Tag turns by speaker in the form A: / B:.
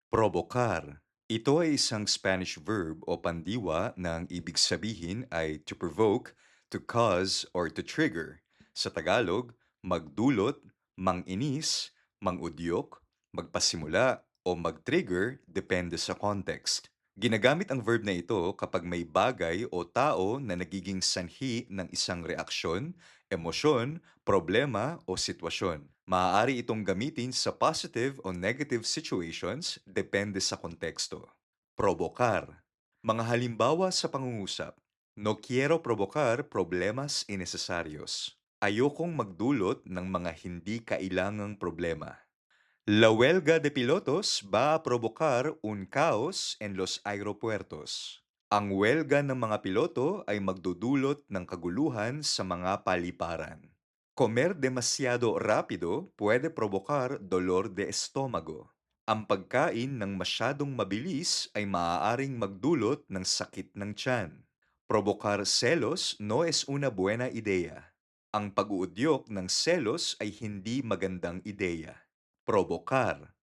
A: Provocar. Ito ay isang Spanish verb o pandiwa na ang ibig sabihin ay to provoke, to cause, or to trigger. Sa Tagalog, magdulot, manginis, mangudyok, magpasimula, o mag-trigger depende sa context. Ginagamit ang verb na ito kapag may bagay o tao na nagiging sanhi ng isang reaksyon, emosyon, problema o sitwasyon. Maaari itong gamitin sa positive o negative situations depende sa konteksto. Provokar. Mga halimbawa sa pangungusap. No quiero provocar problemas innecesarios. Ayokong magdulot ng mga hindi kailangang problema. La huelga de pilotos va a provocar un caos en los aeropuertos. Ang huelga ng mga piloto ay magdudulot ng kaguluhan sa mga paliparan. Comer demasiado rápido puede provocar dolor de estómago. Ang pagkain ng masyadong mabilis ay maaaring magdulot ng sakit ng tiyan. Provocar celos no es una buena idea. Ang pag-uudyok ng selos ay hindi magandang ideya. Provocar.